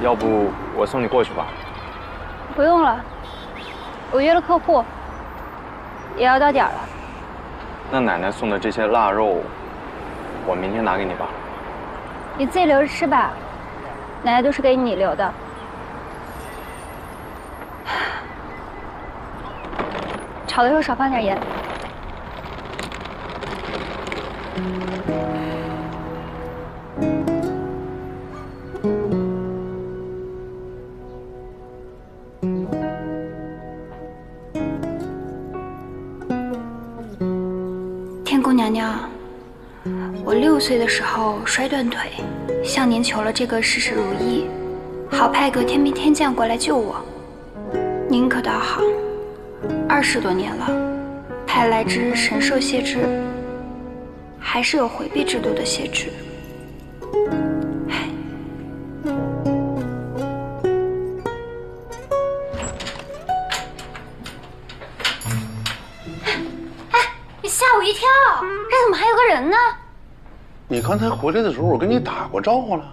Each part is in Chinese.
要不我送你过去吧？不用了，我约了客户，也要到点了。那奶奶送的这些腊肉，我明天拿给你吧。你自己留着吃吧，奶奶都是给你留的。炒的时候少放点盐。天宫娘娘，我6岁的时候摔断腿，向您求了这个事事如意，好派个天兵天将过来救我。您可倒好，20多年了，派来只神兽谢之，还是有回避制度的谢之。吓我一跳，这怎么还有个人呢？你刚才回来的时候，我跟你打过招呼了。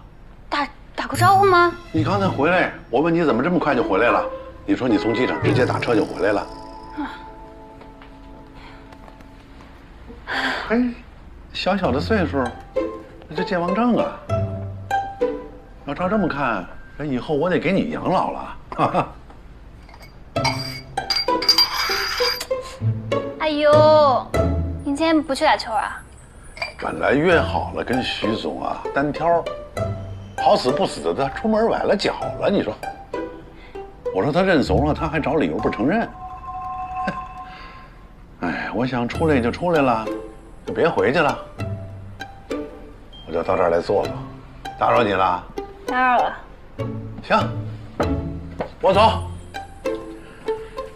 打过招呼吗？你刚才回来，我问你怎么这么快就回来了，你说你从机场直接打车就回来了。嘿，小小的岁数，这健忘症啊！要照这么看，这以后我得给你养老了。哈哈。哎呦，你今天不去打球啊？本来约好了跟徐总啊单挑，好死不死的他出门崴了脚了，你说？我说他认怂了，他还找理由不承认。哎，我想出来就出来了，就别回去了。我就到这儿来坐坐，打扰你了。打扰了。行，我走。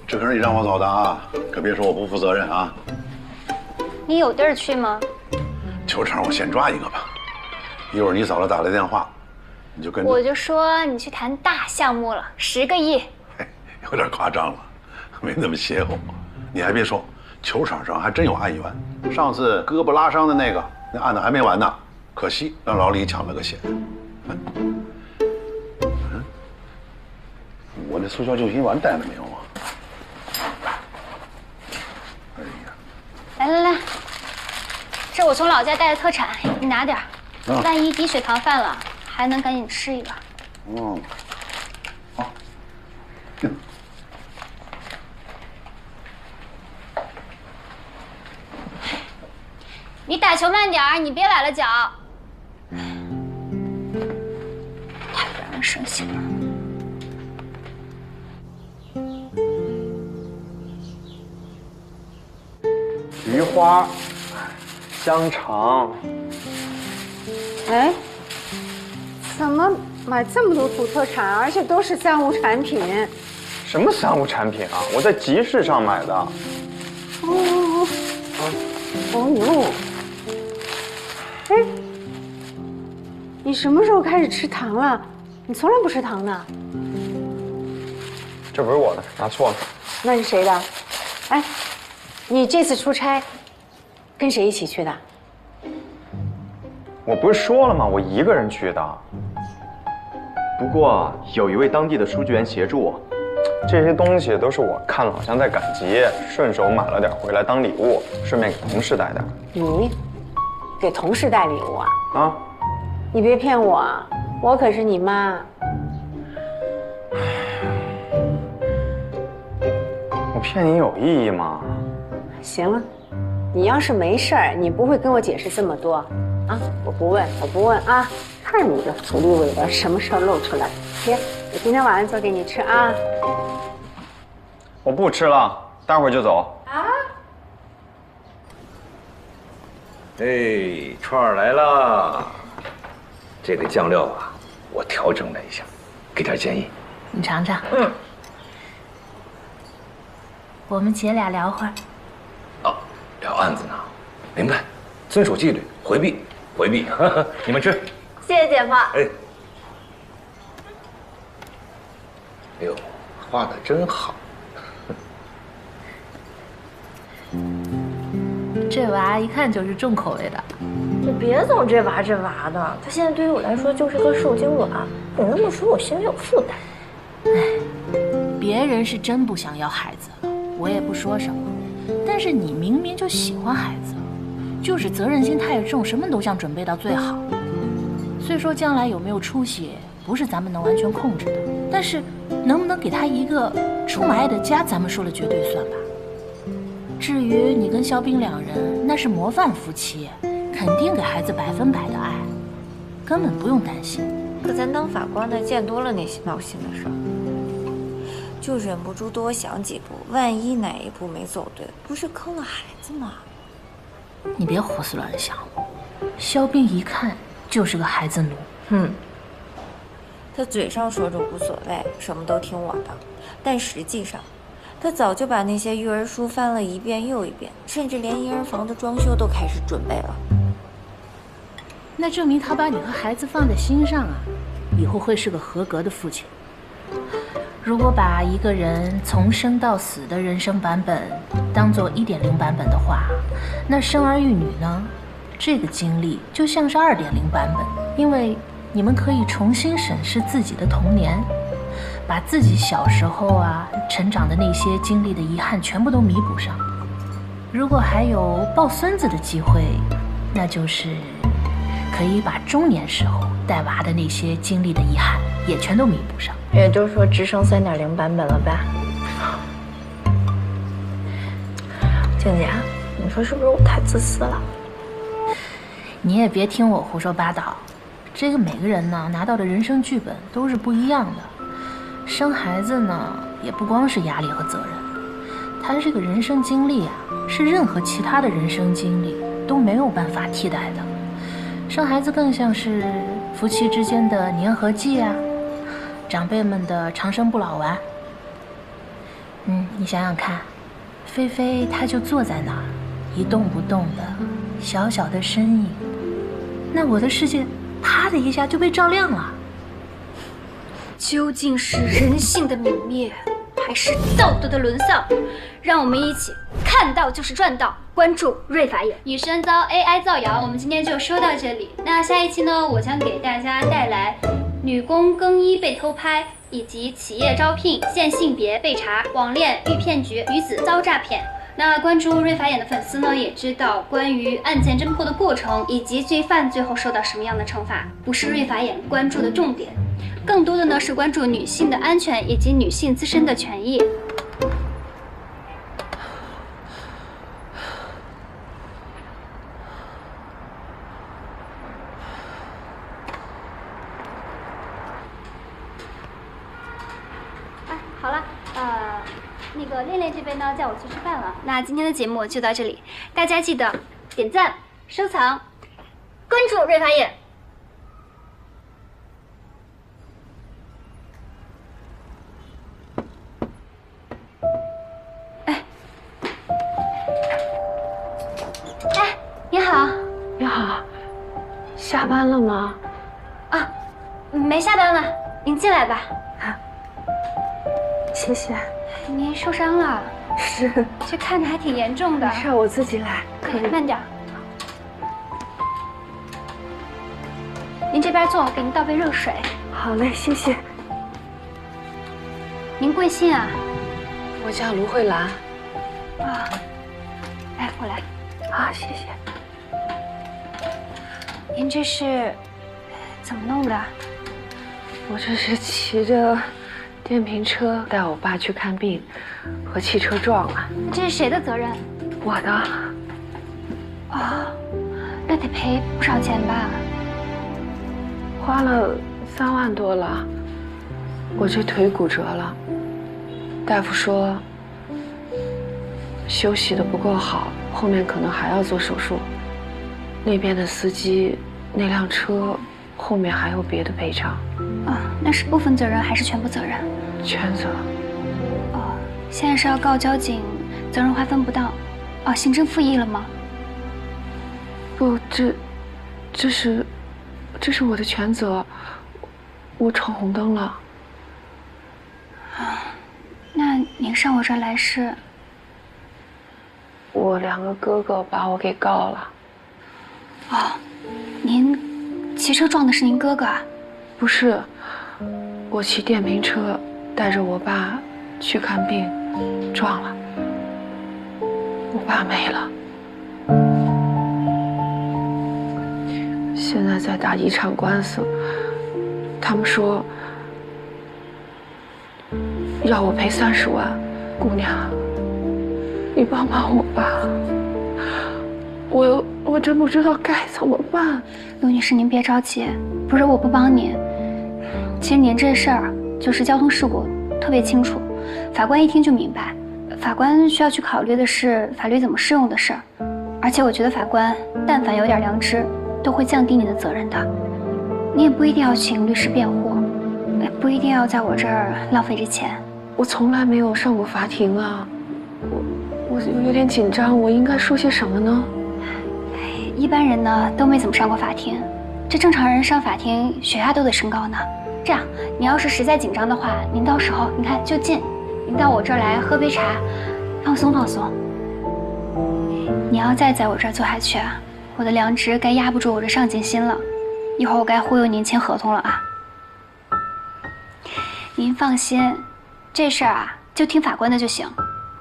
这可是你让我走的啊，可别说我不负责任啊。你有地儿去吗？球场我先抓一个吧，一会儿你嫂子打来电话，你就跟着。我就说你去谈大项目了，10个亿。有点夸张了，没那么邪乎。你还别说，球场上还真有案源。上次胳膊拉伤的那个，那案子还没完呢，可惜让老李抢了个险。我那速效救心丸带了没有啊？哎呀，来，这我从老家带的特产，你拿点儿，万一低血糖犯了，还能赶紧吃一个。嗯，好。你打球慢点儿，你别崴了脚。太让人生气了。菊花、香肠。哎，怎么买这么多土特产，而且都是三无产品？什么三无产品啊？我在集市上买的。哦呦，哎，你什么时候开始吃糖了？你从来不吃糖的。这不是我的，拿错了。那是谁的？哎，你这次出差跟谁一起去的？我不是说了吗？我一个人去的。不过有一位当地的书记员协助我，这些东西都是我看了好像在赶集，顺手买了点回来当礼物，顺便给同事带带。你给同事带礼物啊？啊！你别骗我，我可是你妈。我骗你有意义吗？行了，你要是没事儿，你不会跟我解释这么多啊！我不问啊！看你这土里尾巴，什么事儿露出来？别，我今天晚上做给你吃啊！我不吃了，待会儿就走。啊！哎，串儿来了。这个酱料啊，我调整了一下，给点建议。你尝尝。嗯。我们姐俩聊会儿。哦，聊案子呢？明白，遵守纪律，回避。你们吃。谢谢姐夫。哎。哎呦，画的真好。这娃一看就是重口味的。你别总这娃这娃的，他现在对于我来说就是个受精卵。你那么说，我心里有负担。别人是真不想要孩子，我也不说什么。但是你明明就喜欢孩子，就是责任心太重，什么都想准备到最好。虽说将来有没有出息，不是咱们能完全控制的，但是能不能给他一个充满爱的家，咱们说了绝对算吧。至于你跟肖冰两人，那是模范夫妻，肯定给孩子100%的爱，根本不用担心。可咱当法官的见多了那些闹心的事儿，就忍不住多想几步，万一哪一步没走对，不是坑了孩子吗？你别胡思乱想，肖冰一看就是个孩子奴。他嘴上说着无所谓，什么都听我的，但实际上，他早就把那些育儿书翻了一遍又一遍，甚至连婴儿房的装修都开始准备了。那证明他把你和孩子放在心上啊，以后会是个合格的父亲。如果把一个人从生到死的人生版本当做1.0版本的话，那生儿育女呢，这个经历就像是2.0版本，因为你们可以重新审视自己的童年，把自己小时候成长的那些经历的遗憾全部都弥补上。如果还有抱孙子的机会，那就是可以把中年时候带娃的那些经历的遗憾也全都弥补上。也就是说，直升3.0版本了吧？静姐，你说是不是我太自私了？你也别听我胡说八道，这个每个人呢拿到的人生剧本都是不一样的。生孩子呢也不光是压力和责任，它这个人生经历是任何其他的人生经历都没有办法替代的。生孩子更像是夫妻之间的粘合剂长辈们的长生不老丸。你想想看，菲菲她就坐在那儿一动不动的小小的身影，那我的世界啪的一下就被照亮了。究竟是人性的泯灭，还是道德的沦丧？让我们一起看到就是赚到。关注瑞法眼，女生遭 AI 造谣，我们今天就说到这里。那下一期呢，我将给大家带来女工更衣被偷拍，以及企业招聘限性别被查，网恋遇骗局，女子遭诈骗。那关注瑞法眼的粉丝呢，也知道关于案件侦破的过程，以及罪犯最后受到什么样的惩罚，不是瑞法眼关注的重点。更多的呢是关注女性的安全以及女性自身的权益。好了，那个恋恋这边呢叫我去吃饭了。那今天的节目就到这里，大家记得点赞、收藏、关注瑞法眼。你好。你好，下班了吗？没下班了，您进来吧。谢谢。您受伤了？是。这看着还挺严重的。没事，我自己来。可以。慢点。您这边坐，我给您倒杯热水。好嘞，谢谢。您贵姓啊？我叫卢慧兰。来，过来。好，谢谢。您这是怎么弄的？我这是骑着电瓶车带我爸去看病，和汽车撞了。这是谁的责任？我的。那得赔不少钱吧？花了3万多了。我这腿骨折了，大夫说休息的不够好，后面可能还要做手术。那边的司机，那辆车后面还有别的赔偿。那是部分责任还是全部责任？全责。现在是要告交警，责任划分不当。行政复议了吗？不，这是我的全责。我闯红灯了。那您上我这儿来是？我2个哥哥把我给告了。哦，您骑车撞的是您哥哥啊？不是，我骑电瓶车带着我爸去看病，撞了，我爸没了。现在在打一场官司，他们说要我赔30万。姑娘，你帮帮我吧，我真不知道该怎么办。陆女士，您别着急，不是我不帮您，其实您这事儿就是交通事故，特别清楚，法官一听就明白。法官需要去考虑的是法律怎么适用的事儿，而且我觉得法官但凡有点良知，都会降低你的责任的。你也不一定要请律师辩护，不一定要在我这儿浪费这钱。我从来没有上过法庭啊，我有点紧张，我应该说些什么呢？一般人呢都没怎么上过法庭，这正常人上法庭血压都得升高呢。这样，你要是实在紧张的话，您到时候你看就近，您到我这儿来喝杯茶，放松放松。你要再在我这儿坐下去啊，我的良知该压不住我这上进心了，一会儿我该忽悠您签合同了啊。您放心，这事儿啊就听法官的就行，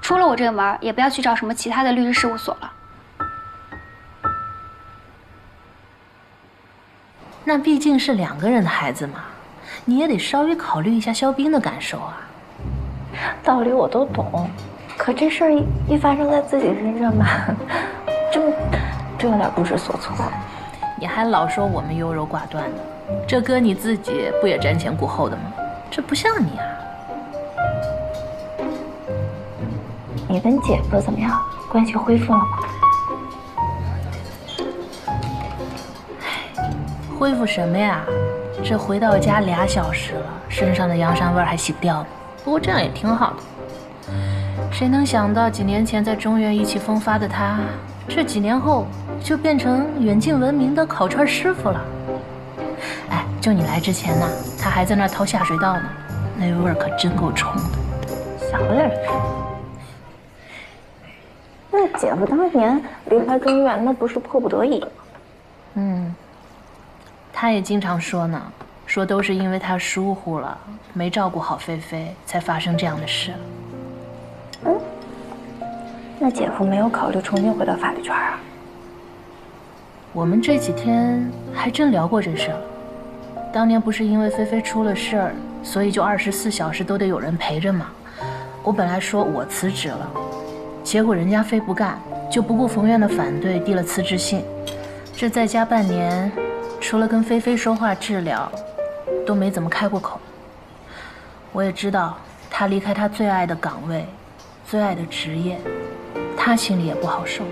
出了我这个门也不要去找什么其他的律师事务所了。那毕竟是2个人的孩子嘛，你也得稍微考虑一下肖斌的感受啊。道理我都懂，可这事儿一发生在自己身上吧，真有点不知所措。你还老说我们优柔寡断的，这搁你自己不也瞻前顾后的吗？这不像你啊。你跟姐夫怎么样？关系恢复了吗？恢复什么呀？这回到家2小时了，身上的洋膻味还洗不掉呢。不过这样也挺好的。谁能想到几年前在中原意气风发的他，这几年后就变成远近闻名的烤串师傅了。哎，就你来之前呢，他还在那儿掏下水道呢，那味儿可真够冲的。小点声。那姐夫当年离开中原，那不是迫不得已吗？他也经常说呢，说都是因为他疏忽了，没照顾好菲菲，才发生这样的事。那姐夫没有考虑重新回到法律圈啊？我们这几天还真聊过这事儿。当年不是因为菲菲出了事儿，所以就24小时都得有人陪着嘛。我本来说我辞职了，结果人家非不干，就不顾冯院的反对递了辞职信。这再加半年，除了跟菲菲说话治疗，都没怎么开过口。我也知道他离开他最爱的岗位，最爱的职业，他心里也不好受。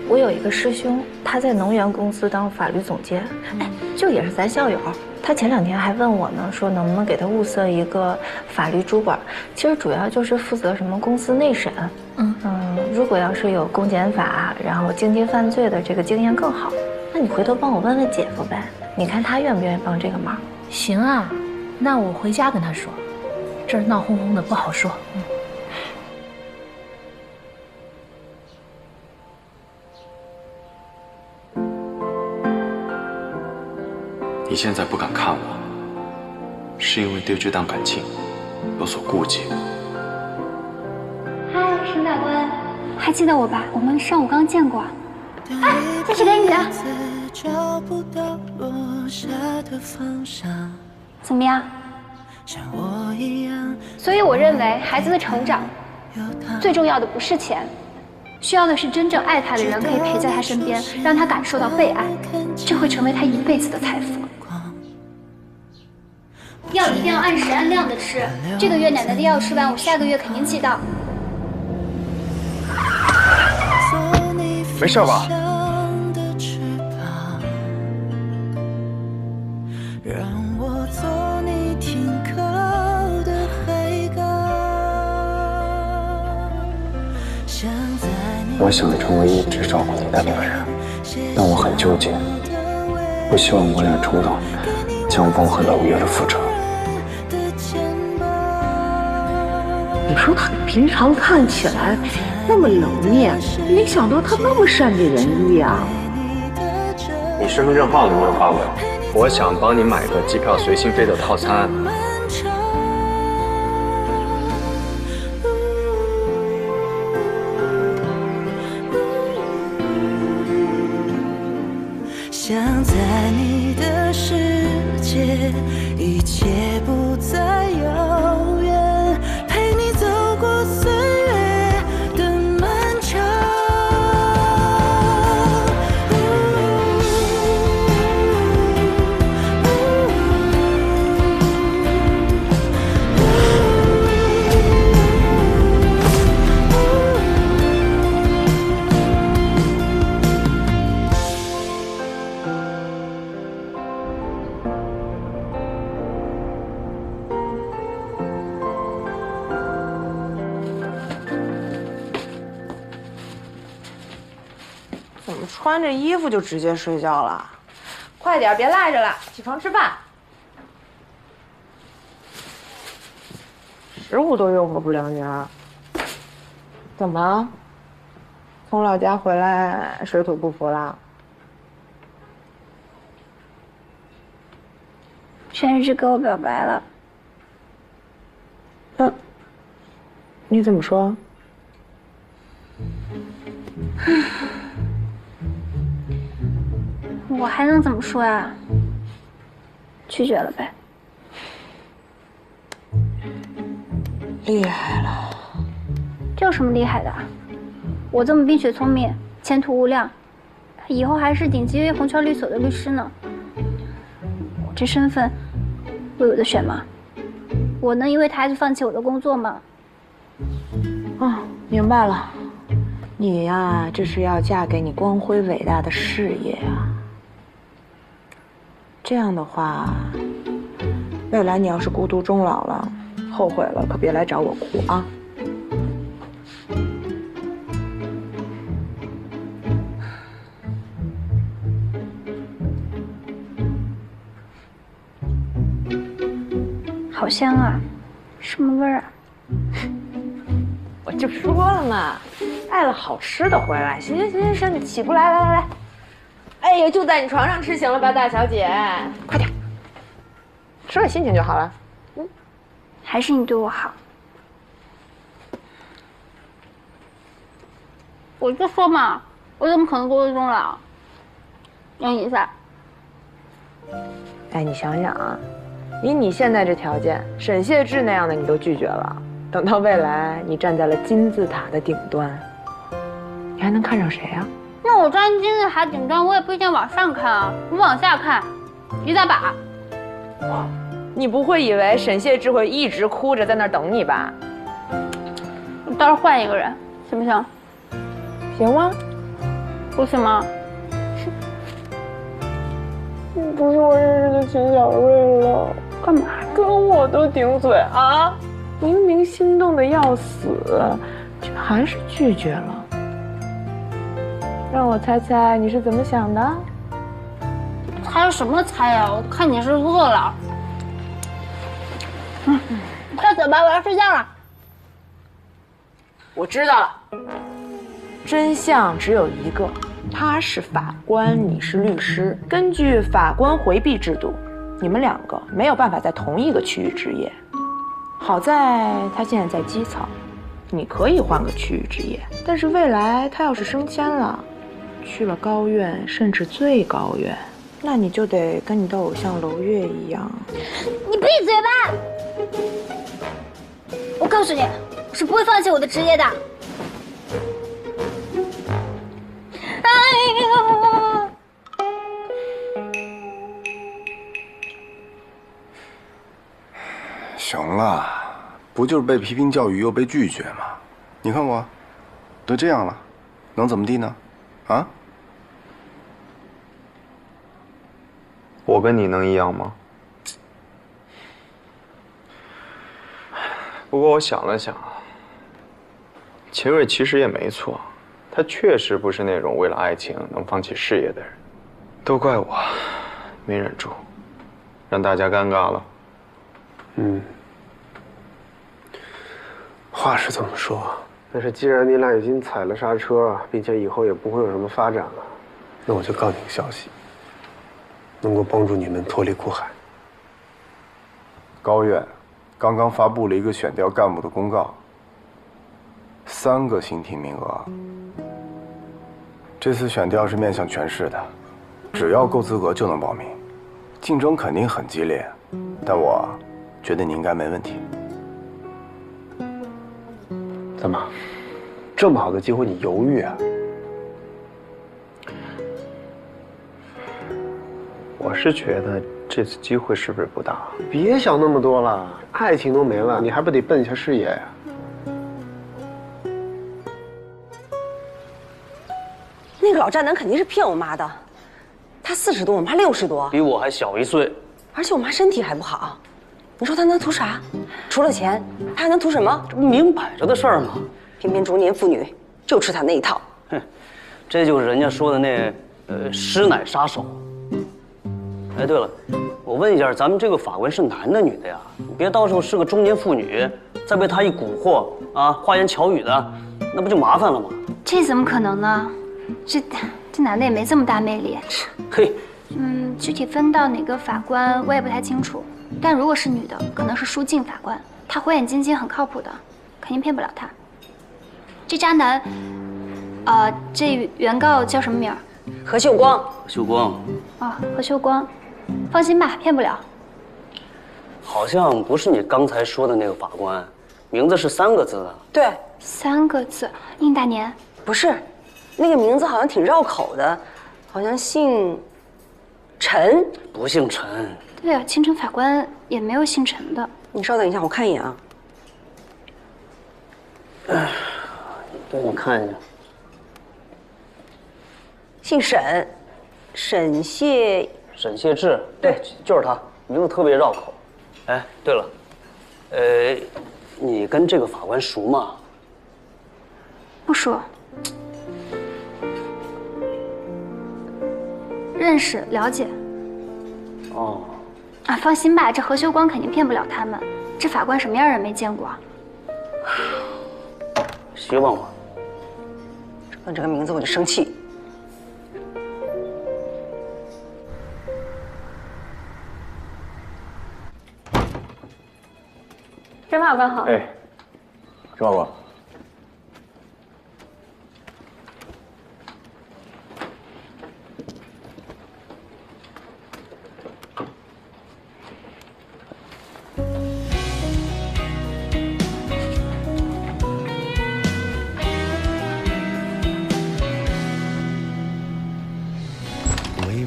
我有一个师兄，他在能源公司当法律总监，就也是咱校友。他前2天还问我呢，说能不能给他物色一个法律主管，其实主要就是负责什么公司内审。如果要是有公检法，然后经济犯罪的这个经验更好。那你回头帮我问问姐夫呗，你看他愿不愿意帮这个忙？行啊，那我回家跟他说，这儿闹哄哄的不好说。你现在不敢看我，是因为对这段感情有所顾忌。嗨，沈大官，还记得我吧？我们上午刚见过。哎，这是给你的。怎么样？所以我认为孩子的成长，最重要的不是钱，需要的是真正爱他的人可以陪在他身边，让他感受到被爱，这会成为他一辈子的财富。药一定要按时按量的吃，这个月奶奶的药吃完，我下个月肯定寄到。没事吧？我想成为一直照顾你的那个人，但我很纠结，不希望我俩重蹈江枫和娄月的覆辙。你说他平常看起来那么冷面，没想到他那么善解人意啊！你身份证号能不能发我？我想帮你买个机票随心飞的套餐。想在你的世界，一切不再遥远，陪你走过岁月的漫长。怎么穿着衣服就直接睡觉了？快点，别赖着了，起床吃饭。15都诱惑不了你啊？怎么？从老家回来水土不服啦？全日给我表白了。你怎么说？我还能怎么说呀？拒绝了呗。厉害了。这有什么厉害的？我这么冰雪聪明，前途无量，以后还是顶级红圈律所的律师呢。我这身份，我有的选吗？我能因为他就放弃我的工作吗？明白了。你呀，这是要嫁给你光辉伟大的事业啊。这样的话，未来你要是孤独终老了，后悔了可别来找我哭啊。好香啊，什么味儿啊？我就说了嘛，带了好吃的回来。行，你起不来，来。哎呀，就在你床上吃行了吧，大小姐，快点，吃了心情就好了。还是你对我好。我就说嘛，我怎么可能孤独终老？让你一下。哎，你想想啊，以你现在这条件，沈燮志那样的你都拒绝了，等到未来你站在了金字塔的顶端，你还能看上谁啊？那我站金字塔顶端，我也不一定往上看啊，我往下看，一大把。你不会以为沈燮志会一直哭着在那儿等你吧？我到时候换一个人，行不行？行吗？不行吗？你不是我认识的秦小瑞了，干嘛？跟我都顶嘴啊！明明心动的要死，却还是拒绝了。让我猜猜你是怎么想的？猜什么猜呀？我看你是饿了。快走吧，我要睡觉了。我知道了，真相只有一个，他是法官，你是律师。根据法官回避制度，你们两个没有办法在同一个区域执业。好在他现在在基层，你可以换个区域执业。但是未来他要是升迁了，去了高院，甚至最高院，那你就得跟你的偶像娄烨一样。你闭嘴吧！我告诉你，我是不会放弃我的职业的。哎呦！行了，不就是被批评教育又被拒绝吗？你看我，都这样了，能怎么地呢？啊？我跟你能一样吗？不过我想了想，秦瑞其实也没错，他确实不是那种为了爱情能放弃事业的人。都怪我，没忍住，让大家尴尬了。话是这么说，但是既然你俩已经踩了刹车，并且以后也不会有什么发展了，那我就告你个消息，能够帮助你们脱离苦海。高院刚刚发布了一个选调干部的公告，3个新提名额。这次选调是面向全市的，只要够资格就能报名，竞争肯定很激烈，但我觉得你应该没问题。怎么，这么好的机会你犹豫啊？我是觉得这次机会是不是不大？别想那么多了，爱情都没了，你还不得奔一下事业呀？那个老渣男肯定是骗我妈的，他40多，我妈60多，比我还小1岁，而且我妈身体还不好，你说他能图啥？除了钱，他还能图什么？这不明摆着的事儿吗？偏偏中年妇女就吃他那一套。哼，这就是人家说的那师奶杀手。哎，对了，我问一下，咱们这个法官是男的女的呀？你别到时候是个中年妇女，再被他一蛊惑啊，花言巧语的，那不就麻烦了吗？这怎么可能呢？这男的也没这么大魅力。嘿，具体分到哪个法官我也不太清楚，但如果是女的，可能是舒静法官，她火眼金睛，很靠谱的，肯定骗不了他。这渣男，这原告叫什么名儿？何秀光。何秀光。哦，何秀光，放心吧，骗不了。好像不是你刚才说的那个法官，名字是3个字的。对，3个字，应大年。不是，那个名字好像挺绕口的，好像姓陈。不姓陈。对啊，青城法官也没有姓陈的。你稍等一下，我看一眼啊。对，你看一下。姓沈，沈谢志，对，就是他，名字特别绕口。哎，对了，你跟这个法官熟吗？不熟。认识了解。哦。啊，放心吧，这何修光肯定骗不了他们。这法官什么样人没见过？希望吧。问这个名字我就生气。甄法官好。哎，甄法官。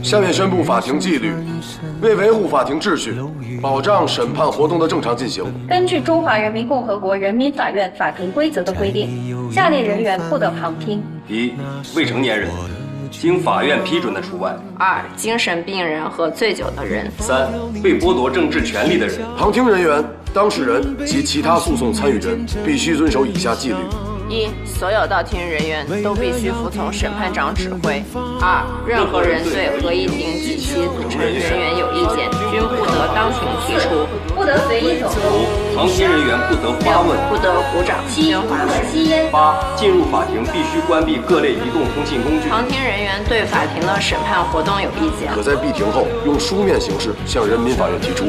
下面宣布法庭纪律：为维护法庭秩序，保障审判活动的正常进行，根据中华人民共和国人民法院法庭规则的规定，下列人员不得旁听：1. 未成年人，经法院批准的除外；2. 精神病人和醉酒的人；3. 被剥夺政治权利的人。旁听人员、当事人及其他诉讼参与人必须遵守以下纪律：1. 所有到庭人员都必须服从审判长指挥； 2. 任何人对合议庭及其组成人员有意见，均不得当庭提出，不得随意走动；5. 旁听人员不得发问，不得鼓掌、7. 不可吸烟； 8. 进入法庭必须关闭各类移动通信工具。旁听人员对法庭的审判活动有意见，可在闭庭后用书面形式向人民法院提出。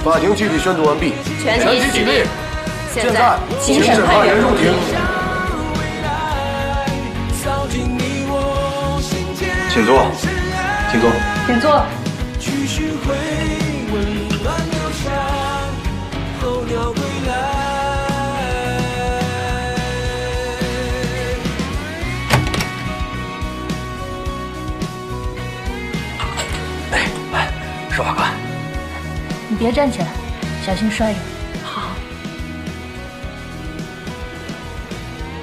法庭纪律宣读完毕，全体起立。现在请审判员入庭。请坐，请坐，请坐。来，石法官，你别站起来，小心摔着。好。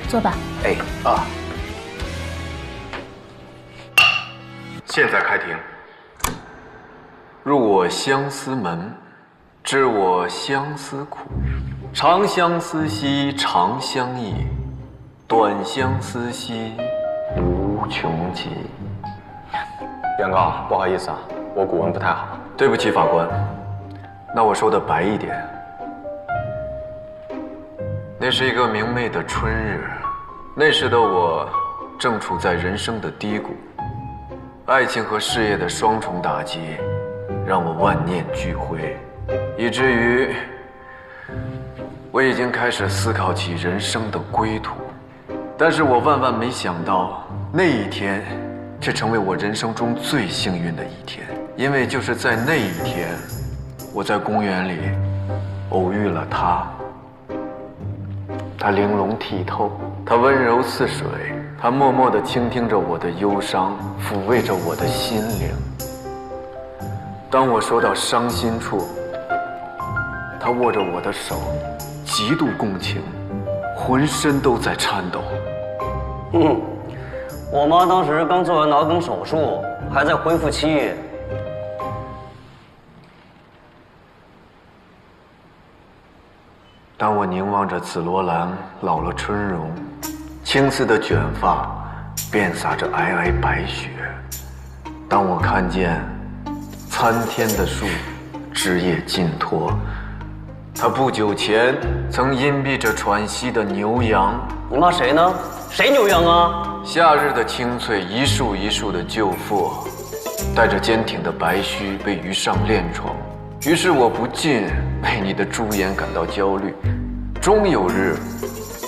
坐吧。哎啊。现在开庭。入我相思门，知我相思苦。长相思兮长相忆，短相思兮无穷极。原告，不好意思啊，我古文不太好。对不起，法官。那我说的白一点，那是一个明媚的春日，那时的我正处在人生的低谷，爱情和事业的双重打击，让我万念俱灰，以至于我已经开始思考起人生的归途。但是我万万没想到，那一天却成为我人生中最幸运的一天，因为就是在那一天，我在公园里偶遇了他。他玲珑剔透，他温柔似水，他默默地倾听着我的忧伤，抚慰着我的心灵。当我说到伤心处，他握着我的手，极度共情，浑身都在颤抖。我妈当时刚做完脑梗手术，还在恢复期。当我凝望着紫罗兰老了春容，青丝的卷发遍洒着皑皑白雪；当我看见参天的树枝叶尽脱，他不久前曾荫蔽着喘息的牛羊。你骂谁呢？谁牛羊啊？夏日的青翠，一束一束的旧妇，带着坚挺的白须被鱼上恋宠。于是我不禁为你的朱颜感到焦虑，终有日，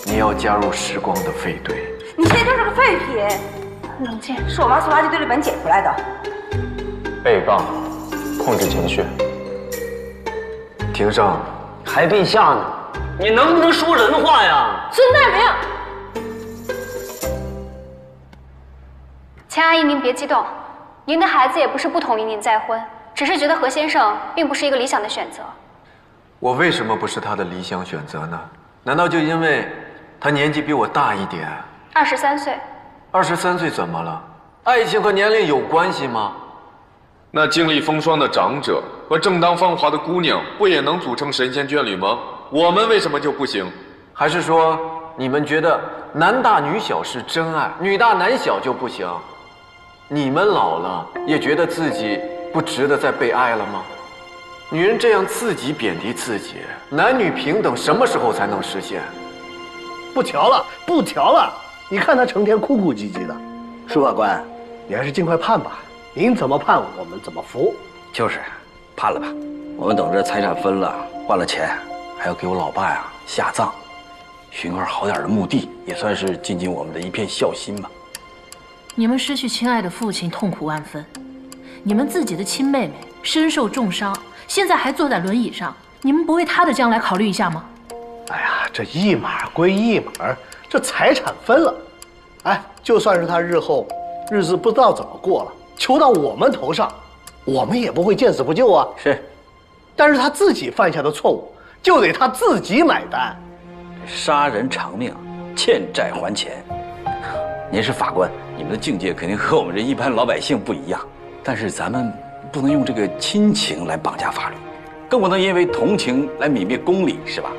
你要加入时光的废堆。你现在就是个废品。冷静，是我妈从垃圾堆里把你捡出来的。被告，控制情绪。庭上还陛下呢，你能不能说人话呀？孙大明，钱阿姨，您别激动，您的孩子也不是不同意您再婚。只是觉得何先生并不是一个理想的选择。我为什么不是他的理想选择呢？难道就因为他年纪比我大一点？23岁。23岁怎么了？爱情和年龄有关系吗？那经历风霜的长者和正当芳华的姑娘，不也能组成神仙眷侣吗？我们为什么就不行？还是说你们觉得男大女小是真爱，女大男小就不行？你们老了也觉得自己不值得再被爱了吗？女人这样自己贬低自己，男女平等什么时候才能实现？不调了，不调了！你看他成天哭哭唧唧的。舒法官，你还是尽快判吧。您怎么判，我们怎么服。就是判了吧，我们等着财产分了，换了钱，还要给我老爸呀下葬，寻个好点的墓地，也算是尽尽我们的一片孝心吧。你们失去亲爱的父亲，痛苦万分；你们自己的亲妹妹身受重伤，现在还坐在轮椅上，你们不为她的将来考虑一下吗？哎呀，这一码归一码，这财产分了，哎，就算是他日后日子不知道怎么过了，求到我们头上，我们也不会见死不救啊。是，但是他自己犯下的错误，就得他自己买单。杀人偿命，欠债还钱。您是法官，你们的境界肯定和我们这一般老百姓不一样，但是咱们不能用这个亲情来绑架法律，更不能因为同情来泯灭公理，是吧？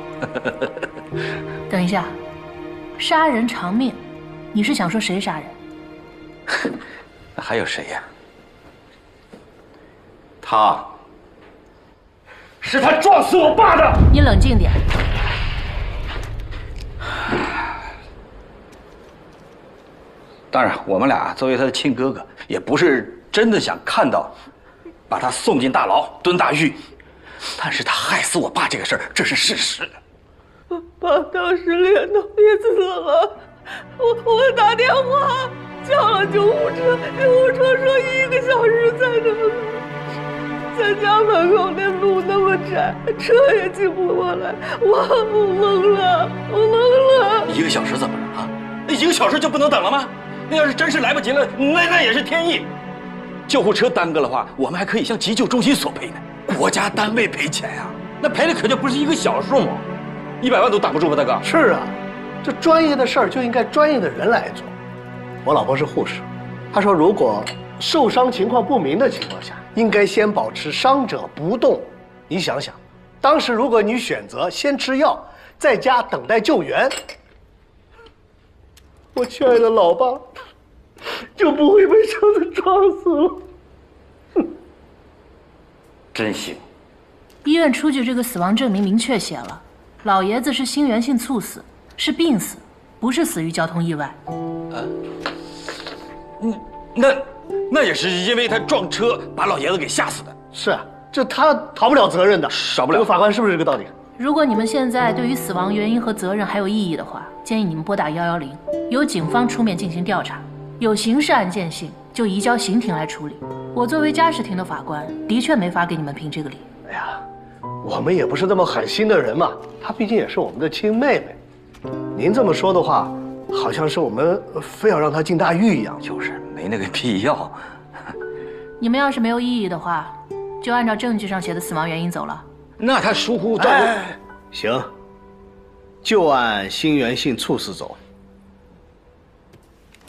等一下，杀人偿命，你是想说谁杀人？那还有谁呀？他，是他撞死我爸的。你冷静点。当然，我们俩作为他的亲哥哥，也不是真的想看到把他送进大牢蹲大狱，但是他害死我爸这个事儿，这是事实。我爸当时脸都憋紫了，我打电话叫了救护车，救护车说1个小时才能来。咱家门口那路那么窄，车也进不过来，我懵了，我懵了。1个小时怎么了啊？那1个小时就不能等了吗？那要是真是来不及了，那也是天意。救护车耽搁的话，我们还可以向急救中心索赔呢。国家单位赔钱呀，那赔的可就不是一个小数目，100万都挡不住吧，大哥？是啊，这专业的事儿就应该专业的人来做。我老婆是护士，她说如果受伤情况不明的情况下，应该先保持伤者不动。你想想，当时如果你选择先吃药，在家等待救援，我亲爱的老爸就不会被车子撞死了。真行。医院出具这个死亡证明明确写了，老爷子是心源性猝死，是病死，不是死于交通意外。那也是因为他撞车把老爷子给吓死的。是啊，这他逃不了责任的，少不了。这个法官是不是这个道理？如果你们现在对于死亡原因和责任还有异议的话，建议你们拨打110，由警方出面进行调查。有刑事案件性就移交刑庭来处理。我作为家事庭的法官，的确没法给你们评这个理。哎呀，我们也不是这么狠心的人嘛，她毕竟也是我们的亲妹妹。您这么说的话，好像是我们非要让她进大狱一样。就是没那个必要。你们要是没有异议的话，就按照证据上写的死亡原因走了。那他疏忽照顾，行，就按心源性猝死走。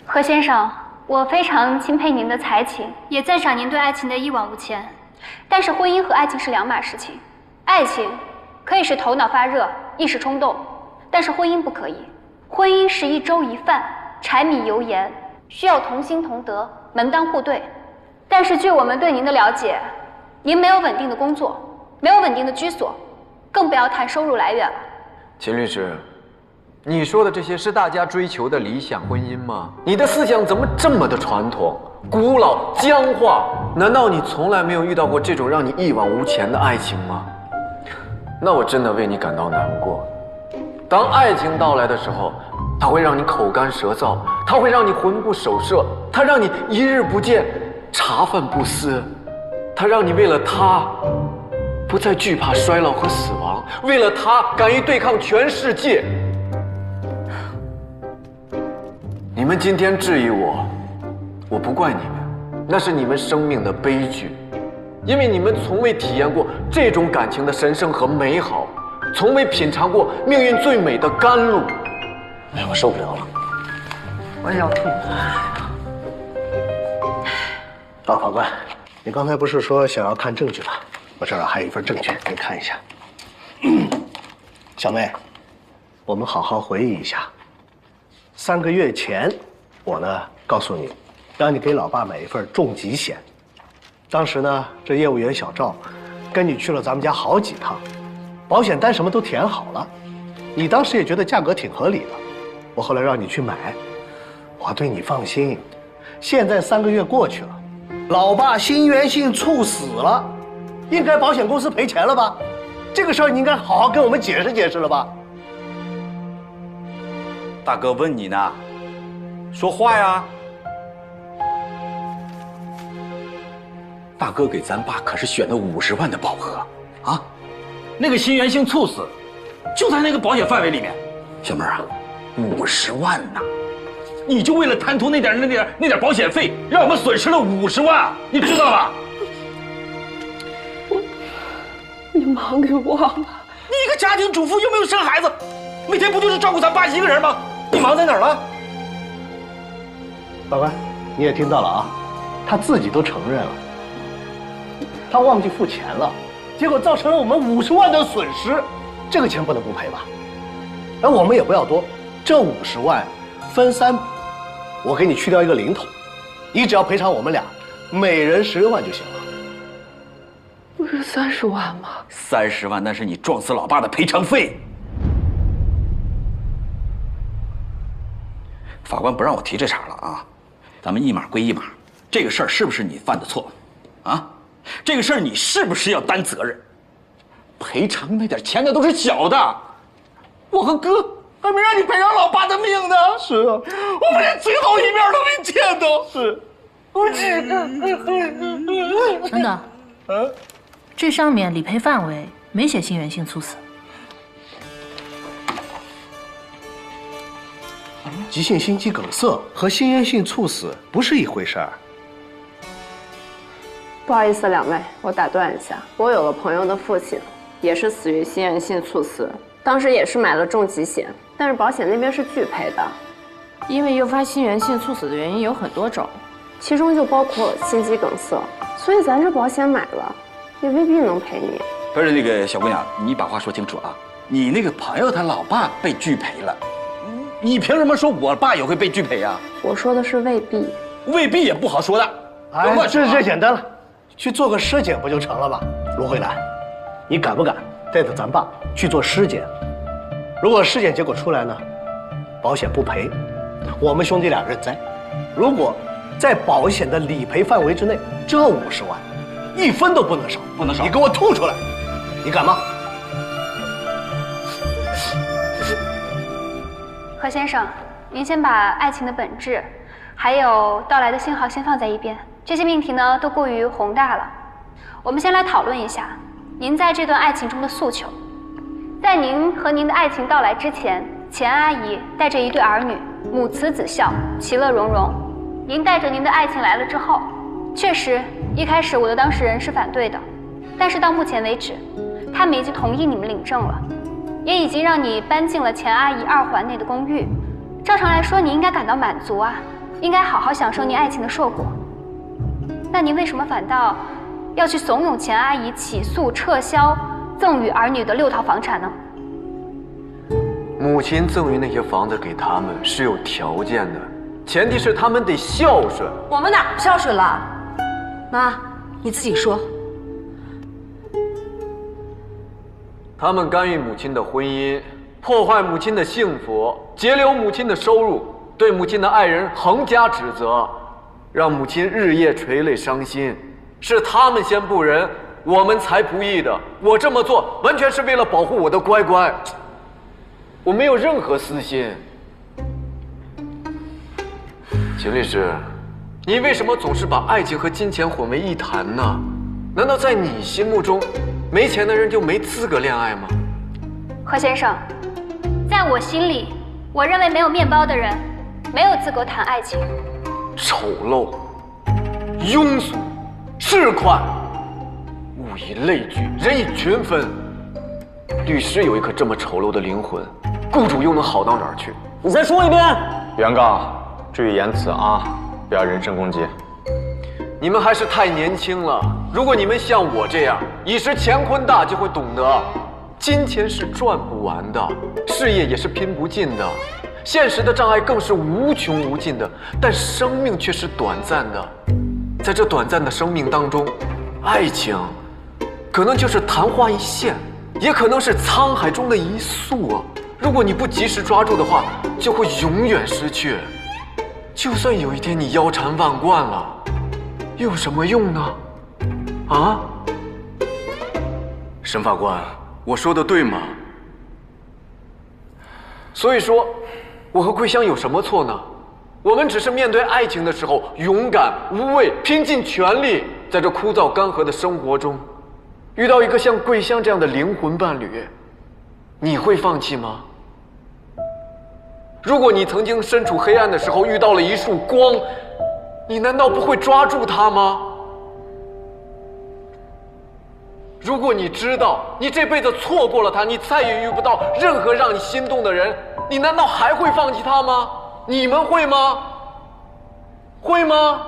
何先生，我非常钦佩您的才情，也赞赏您对爱情的一往无前。但是婚姻和爱情是两码事情，爱情可以是头脑发热、一时冲动，但是婚姻不可以。婚姻是一粥一饭、柴米油盐，需要同心同德、门当户对。但是据我们对您的了解，您没有稳定的工作，没有稳定的居所，更不要谈收入来源了。秦律师，你说的这些是大家追求的理想婚姻吗？你的思想怎么这么的传统、古老、僵化？难道你从来没有遇到过这种让你一往无前的爱情吗？那我真的为你感到难过。当爱情到来的时候，它会让你口干舌燥，它会让你魂不守舍，它让你一日不见，茶饭不思，它让你为了他不再惧怕衰老和死亡，为了他敢于对抗全世界。你们今天质疑我，我不怪你们，那是你们生命的悲剧，因为你们从未体验过这种感情的神圣和美好，从未品尝过命运最美的甘露。哎，我受不了了，我也要吐。啊，法官，你刚才不是说想要看证据吗？我这儿还有一份证据，给你看一下。小妹，我们好好回忆一下。3个月前，我呢告诉你，让你给老爸买一份重疾险。当时呢，这业务员小赵跟你去了咱们家好几趟，保险单什么都填好了。你当时也觉得价格挺合理的，我后来让你去买，我对你放心。现在3个月过去了，老爸心源性猝死了，应该保险公司赔钱了吧？这个事儿你应该好好跟我们解释解释了吧？大哥问你呢，说话呀！大哥给咱爸可是选了50万的保额，啊，那个心源性猝死，就在那个保险范围里面。小妹儿啊，50万呐！你就为了贪图那点保险费，让我们损失了50万，你知道吧？你忙给忘了。你一个家庭主妇又没有生孩子，每天不就是照顾咱爸一个人吗？你忙在哪儿了？法官，你也听到了啊，他自己都承认了，他忘记付钱了，结果造成了我们50万的损失，这个钱不能不赔吧？而我们也不要多，这50万分3笔，我给你去掉一个零头，你只要赔偿我们俩每人16万就行了。不是30万吗？30万那是你撞死老爸的赔偿费。法官不让我提这茬了啊，咱们一码归一码，这个事儿是不是你犯的错？啊，这个事儿你是不是要担责任？赔偿那点钱那都是小的，我和哥还没让你赔上老爸的命呢。是啊，我们连最后一面都没见到。是，等等，这上面理赔范围没写心源性猝死。急性心肌梗塞和心源性猝死不是一回事儿。不好意思，两位，我打断一下，我有个朋友的父亲也是死于心源性猝死，当时也是买了重疾险，但是保险那边是拒赔的，因为诱发心源性猝死的原因有很多种，其中就包括心肌梗塞，所以咱这保险买了，也未必能赔你。不是那个小姑娘，你把话说清楚啊！你那个朋友他老爸被拒赔了。你凭什么说我爸也会被拒赔啊？我说的是未必，未必也不好说的。哎，这简单了，去做个尸检不就成了吗？卢慧兰，你敢不敢带着咱爸去做尸检，如果尸检结果出来呢，保险不赔，我们兄弟俩认栽；如果在保险的理赔范围之内，这50万1分都不能少，不能少！你给我吐出来！你敢吗？何先生，您先把爱情的本质，还有到来的信号先放在一边，这些命题呢都过于宏大了。我们先来讨论一下您在这段爱情中的诉求。在您和您的爱情到来之前，钱阿姨带着一对儿女，母慈子孝，其乐融融。您带着您的爱情来了之后，确实一开始我的当事人是反对的，但是到目前为止，他们已经同意你们领证了，也已经让你搬进了钱阿姨2环内的公寓。照常来说，你应该感到满足啊，应该好好享受您爱情的硕果。那您为什么反倒要去怂恿钱阿姨起诉撤销赠与儿女的6套房产呢？母亲赠予那些房子给他们是有条件的，前提是他们得孝顺。我们哪不孝顺了？妈，你自己说。他们干预母亲的婚姻，破坏母亲的幸福，截留母亲的收入，对母亲的爱人横加指责，让母亲日夜垂泪伤心。是他们先不仁，我们才不义的。我这么做完全是为了保护我的乖乖，我没有任何私心。秦律师，你为什么总是把爱情和金钱混为一谈呢？难道在你心目中，没钱的人就没资格恋爱吗？何先生，在我心里，我认为没有面包的人没有资格谈爱情。丑陋、庸俗、市侩，物以类聚，人以群分。律师有一颗这么丑陋的灵魂，雇主又能好到哪儿去？你再说一遍。原告，注意言辞啊，不要人身攻击。你们还是太年轻了。如果你们像我这样一时乾坤大，就会懂得，金钱是赚不完的，事业也是拼不尽的，现实的障碍更是无穷无尽的，但生命却是短暂的。在这短暂的生命当中，爱情可能就是昙花一现，也可能是沧海中的一粟啊。如果你不及时抓住的话，就会永远失去。就算有一天你腰缠万贯了，又有什么用呢？啊？沈法官，我说的对吗？所以说，我和桂香有什么错呢？我们只是面对爱情的时候勇敢无畏，拼尽全力。在这枯燥干涸的生活中，遇到一个像桂香这样的灵魂伴侣，你会放弃吗？如果你曾经身处黑暗的时候遇到了一束光，你难道不会抓住它吗？如果你知道你这辈子错过了他，你再也遇不到任何让你心动的人，你难道还会放弃他吗？你们会吗？会吗？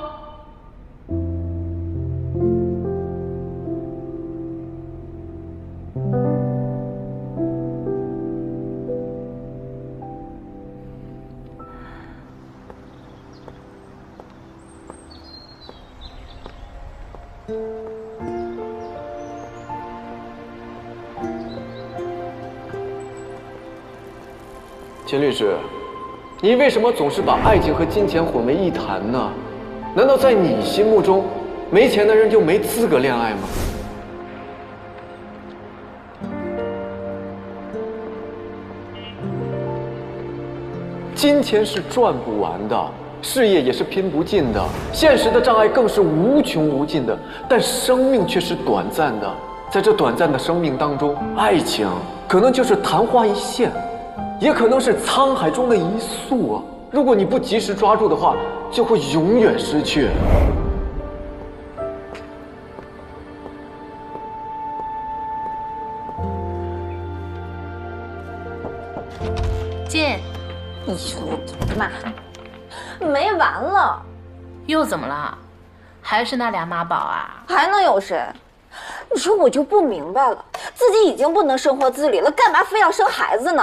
秦律师，你为什么总是把爱情和金钱混为一谈呢？难道在你心目中，没钱的人就没资格恋爱吗？金钱是赚不完的，事业也是拼不尽的，现实的障碍更是无穷无尽的，但生命却是短暂的。在这短暂的生命当中，爱情可能就是昙花一现，也可能是沧海中的一粟啊！如果你不及时抓住的话，就会永远失去。进。哎呦我的妈！没完了！又怎么了？还是那俩妈宝啊？还能有谁？你说我就不明白了，自己已经不能生活自理了，干嘛非要生孩子呢？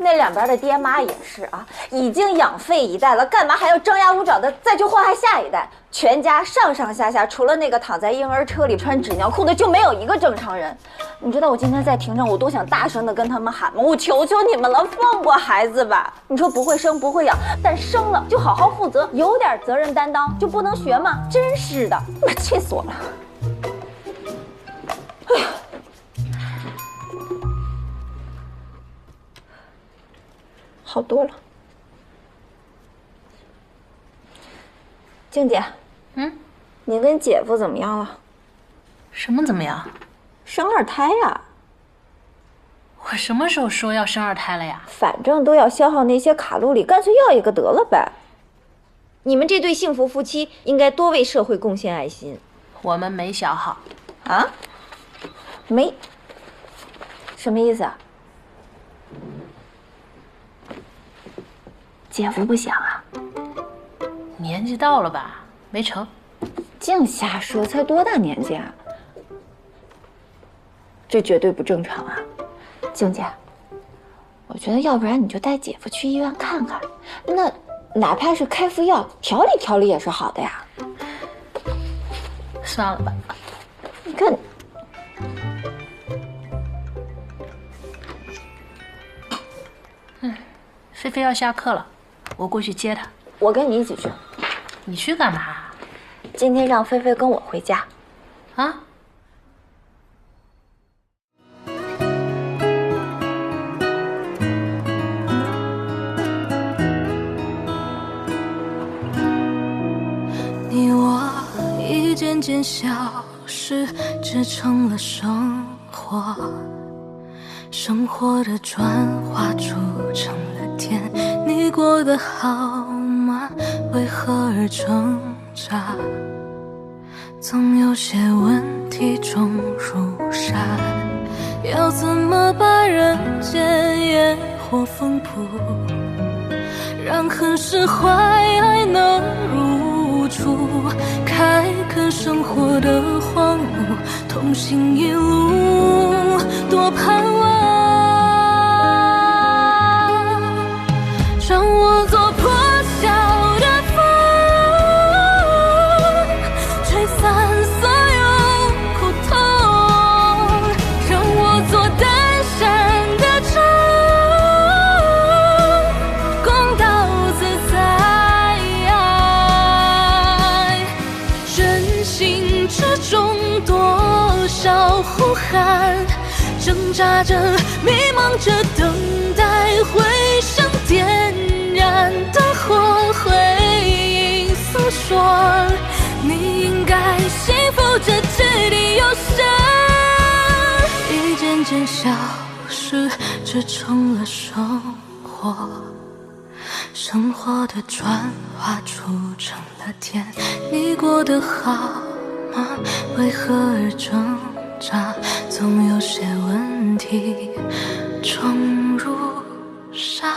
那两边的爹妈也是啊，已经养废一代了，干嘛还要张牙舞爪的再去祸害下一代？全家上上下下，除了那个躺在婴儿车里穿纸尿裤的，就没有一个正常人。你知道我今天在庭上，我多想大声的跟他们喊吗？我求求你们了，放过孩子吧！你说不会生不会养，但生了就好好负责，有点责任担当，就不能学吗？真是的，气死我了！哎呀！好多了。静姐，你跟姐夫怎么样了？什么怎么样？生二胎呀！我什么时候说要生二胎了呀？反正都要消耗那些卡路里，干脆要一个得了呗。你们这对幸福夫妻应该多为社会贡献爱心。我们没消耗。啊？没？什么意思啊？姐夫不想啊？年纪到了吧，没成。净瞎说，才多大年纪啊？这绝对不正常啊！静姐，我觉得要不然你就带姐夫去医院看看，那哪怕是开副药调理调理也是好的呀。算了吧。你看。菲菲要下课了，我过去接她。我跟你一起去。你去干嘛？今天让菲菲跟我回家。啊？你我一件件小事织成了生活，生活的转化铸成了天。你过得好吗？为何而挣扎？总有些问题种如山，要怎么把人间烟火缝补，让恨释怀爱能如初，开垦生活的荒芜，同行一路多盼望。让我做破晓的风，吹散所有苦痛，让我做单身的舟，公道自在。人心之中多少呼喊，挣扎着迷茫着等待回声点燃灯火，回应诉说你应该幸福，这掷地有声。一件件小事织成了生活，生活的转化铸成了天。你过得好吗？为何而挣扎？总有些问题种如山。